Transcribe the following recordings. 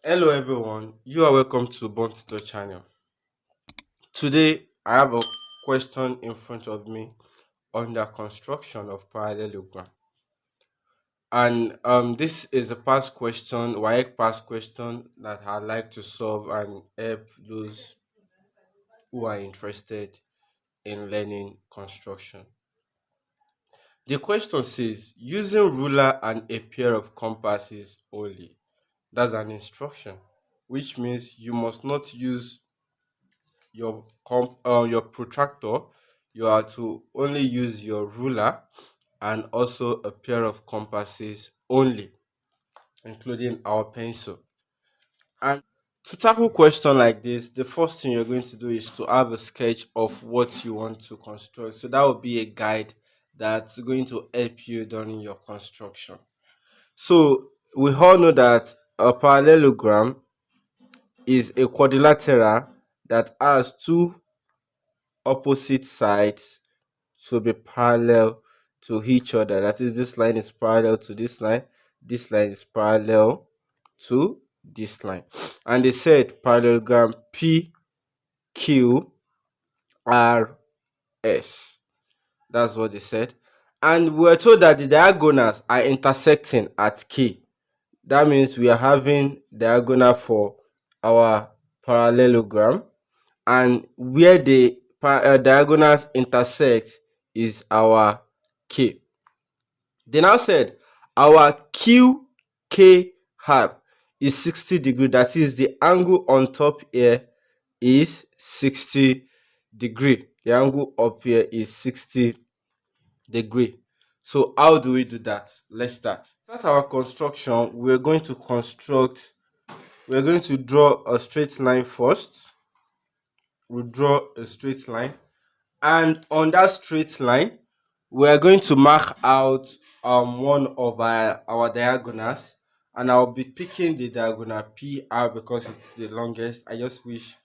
Hello everyone, you are welcome to Born Tutor channel. Today I have a question in front of me on the construction of parallelogram. And this is a past question, past question that I'd like to solve and help those who are interested in learning construction. The question says using ruler and a pair of compasses only. That's an instruction, which means you must not use your protractor. You are to only use your ruler and also a pair of compasses only, including our pencil. And to tackle question like this, the first thing you're going to do is to have a sketch of what you want to construct. So that will be a guide that's going to help you during your construction. So we all know that a parallelogram is a quadrilateral that has two opposite sides to be parallel to each other. That is, this line is parallel to this line is parallel to this line. And they said parallelogram PQRS. That's what they said. And we're told that the diagonals are intersecting at K. That means we are having diagonal for our parallelogram, and where the diagonals intersect is our K. They now said our QKR is 60 degree. That is, the angle on top here is 60 degree. The angle up here is 60 degree. So how do we do that? Let's start. Start our construction. We're going to draw a straight line first. We'll draw a straight line, and on that straight line we're going to mark out one of our diagonals, and I'll be picking the diagonal PR because it's the longest. I just wish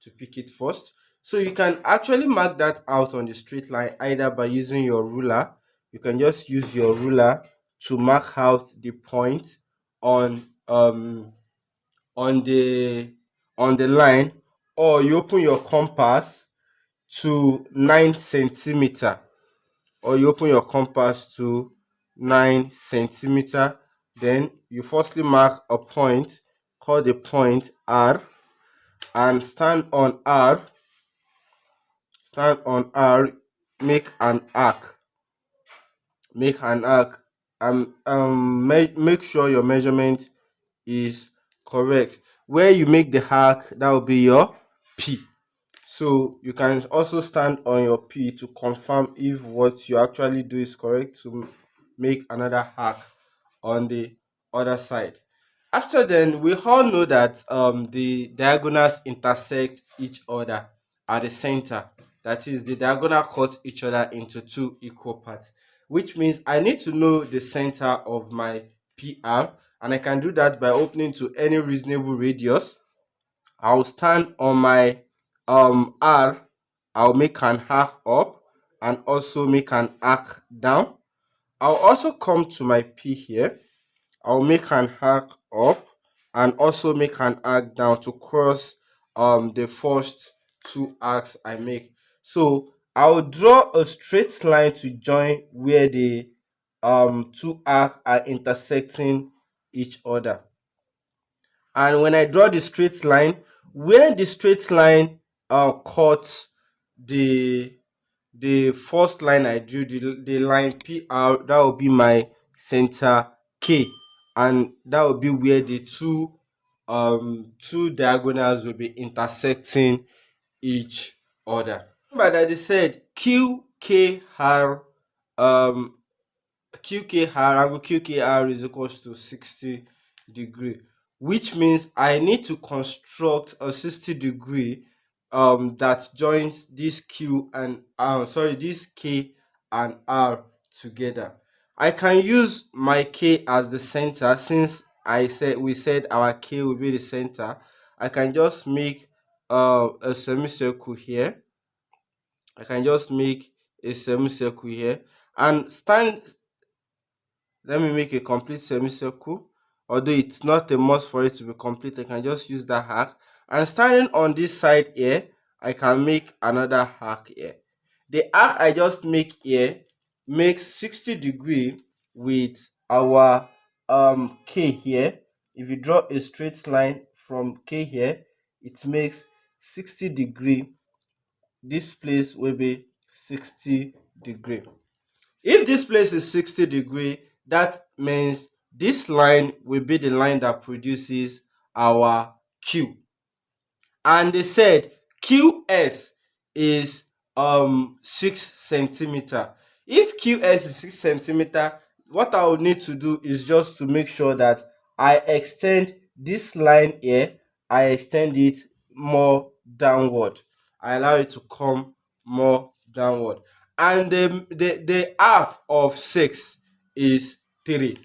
to pick it first. So you can actually mark that out on the straight line either by using your ruler. You can just use your ruler to mark out the point on on the on the line, or you open your compass to 9 centimeter, to 9 centimeter. Then you firstly mark a point, call the point R, and stand on R, make an arc, and make sure your measurement is correct. Where you make the arc, that will be your P. So you can also stand on your P to confirm if what you actually do is correct, to make another arc on the other side. After then, we all know that the diagonals intersect each other at the center. That is, the diagonal cuts each other into two equal parts, which means I need to know the center of my PR, and I can do that by opening to any reasonable radius. I'll stand on my R. I'll make an arc up and also make an arc down. I'll also come to my P here. I'll make an arc up and also make an arc down to cross the first two arcs I make. So I'll draw a straight line to join where the two arcs are intersecting each other. And when I draw the straight line, where the straight line cuts the first line I drew, the line PR, that will be my center K, and that will be where the two diagonals will be intersecting each other. Remember that they said um angle QKR is equals to 60 degree, which means I need to construct a 60 degree that joins this this K and R together. I can use my K as the center. Since we said our K will be the center, I can just make a semicircle here. I can just make a semicircle here and stand. Let me make a complete semicircle. although it's not a must for it to be complete. I can just use that arc, and standing on this side here, I can make another arc here. The arc I just make here makes 60 degree with our K here. If you draw a straight line from K here, it makes 60 degree. This place will be 60 degree. If this place is 60 degree, that means this line will be the line that produces our Q. And they said QS is 6 centimeter. If QS is 6 centimeter, what I would need to do is just to make sure that I extend this line here, I extend it more downward. I allow it to come more downward. And the half of 6 is 3.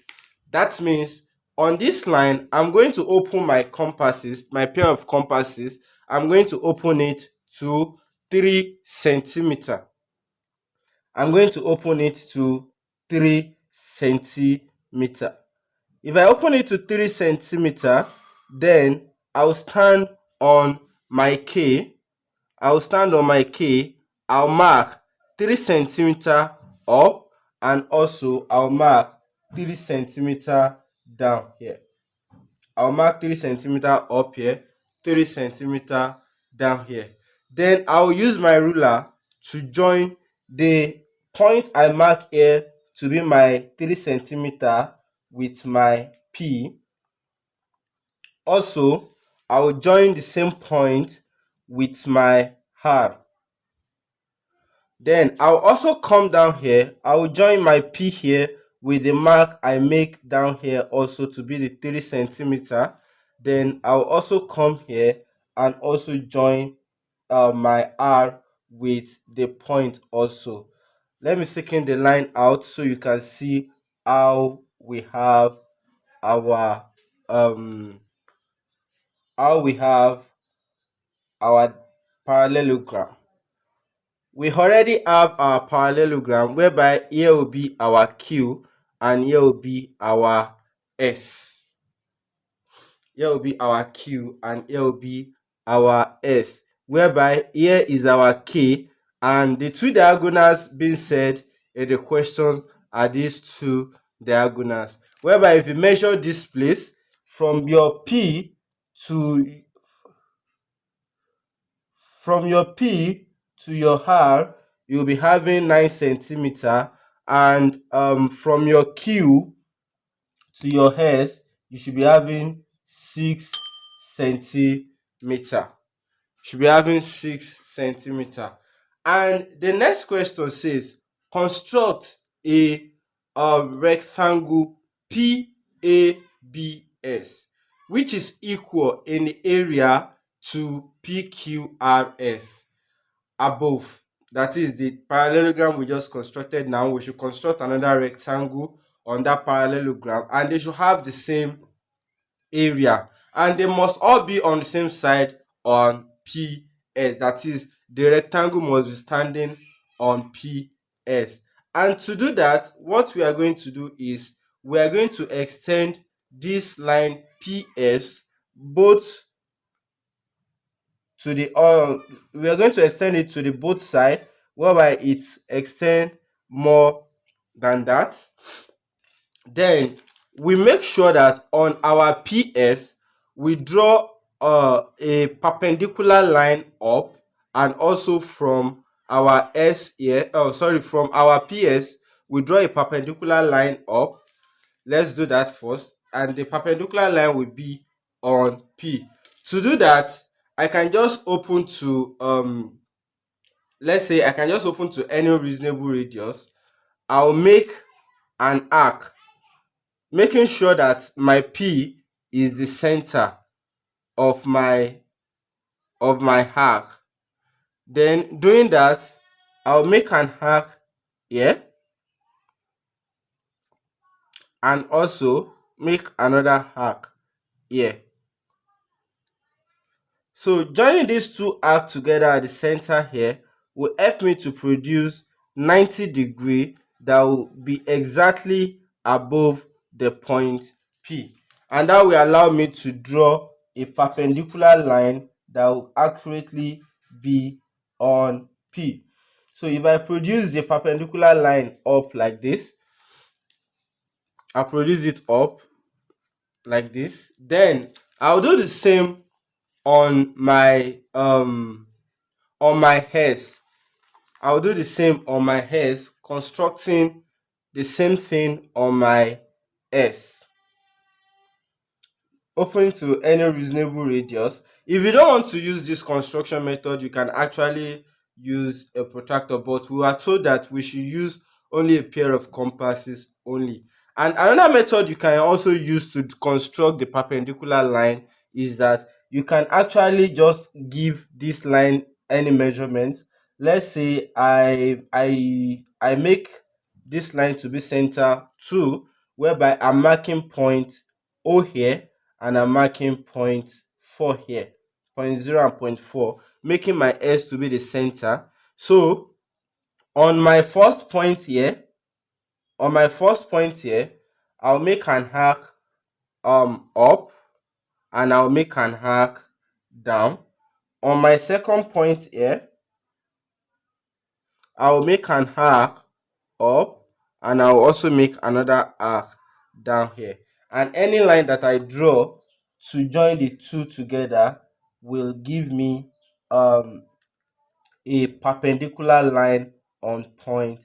That means on this line, I'm going to open my compasses, my pair of compasses. I'm going to open it to 3 centimeter. I'm going to open it to 3 centimeter. If I open it to 3 centimeter, then I'll stand on my K. I'll stand on my K. I'll mark 3 centimeter up, and also I'll mark 3 centimeter down here. I'll mark 3 centimeter up here, 3 centimeter down here. Then I'll use my ruler to join the point I mark here to be my 3 centimeter with my P. Also, I will join the same point with my R. Then I'll also come down here. I will join my P here with the mark I make down here also to be the 3 centimeter. Then I'll also come here and also join my R with the point also. Let me thicken the line out so you can see how we have our parallelogram. We already have our parallelogram, whereby here will be our Q and here will be our S. Here will be our Q and here will be our S, whereby here is our K, and the two diagonals being said in the question are these two diagonals, whereby if you measure this place from your P to your R, you'll be having 9 centimeter, and from your Q to your S, you should be having 6 centimeter. Should be having 6 centimeter. And the next question says, construct a rectangle PABS, which is equal in the area to PQRS above. That is the parallelogram we just constructed. Now we should construct another rectangle on that parallelogram, and they should have the same area, and they must all be on the same side on PS. That is, the rectangle must be standing on PS. And to do that, what we are going to do is we are going to extend this line PS both to the we are going to extend it to the both side, whereby it extend more than that. Then we make sure that on our PS we draw a perpendicular line up, and also from our S here, from our PS we draw a perpendicular line up. Let's do that first, and the perpendicular line will be on P. To do that, I can just open to let's say I can just open to any reasonable radius. I'll make an arc, making sure that my P is the center of my arc. Then doing that, I'll make an arc here and also make another arc here. So joining these two arcs together at the center here will help me to produce 90 degree that will be exactly above the point P. and that will allow me to draw a perpendicular line that will accurately be on P. So if I produce the perpendicular line up like this, I produce it up like this, then I'll do the same on my hairs. I'll do the same on my hairs, constructing the same thing on my S, open to any reasonable radius. If you don't want to use this construction method, you can actually use a protractor, but we are told that we should use only a pair of compasses only. And another method you can also use to construct the perpendicular line is that you can actually just give this line any measurement. Let's say I make this line to be center 2, whereby I'm marking point O here and I'm marking point 4 here, point 0 and point 4, making my S to be the center. So on my first point here, I'll make an arc up, and I'll make an arc down. On my second point here, I'll make an arc up, and I'll also make another arc down here. And any line that I draw to join the two together will give me a perpendicular line on point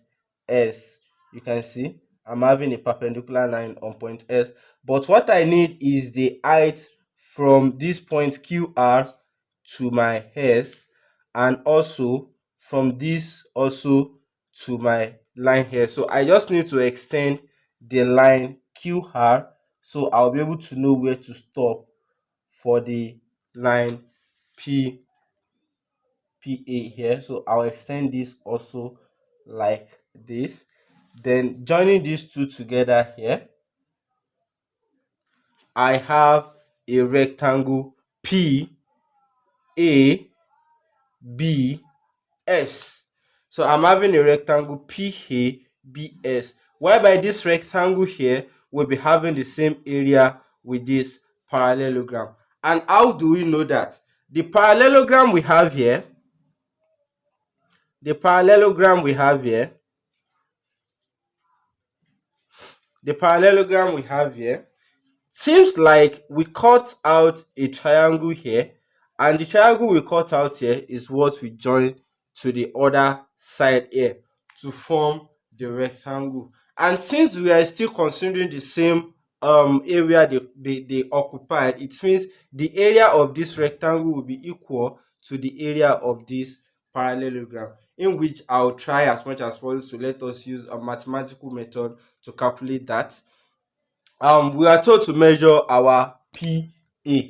S. You can see I'm having a perpendicular line on point S, but what I need is the height from this point QR to my S, and also from this also to my line here. So I just need to extend the line QR, so I'll be able to know where to stop for the line PA here. So I'll extend this also like this. Then joining these two together here, I have a rectangle PABS. So I'm having a rectangle PABS, whereby this rectangle here will be having the same area with this parallelogram. And how do we know that? The parallelogram we have here, the parallelogram we have here seems like we cut out a triangle here, and the triangle we cut out here is what we join to the other side here to form the rectangle. And since we are still considering the same area they occupied, it means the area of this rectangle will be equal to the area of this parallelogram, in which I'll try as much as possible to let us use a mathematical method to calculate that. We are told to measure our PA.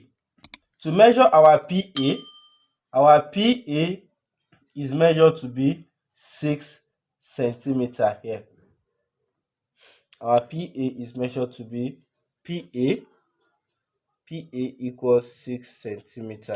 To measure our PA is measured to be 6 centimeter here. Our PA is measured to be PA equals 6 centimeter.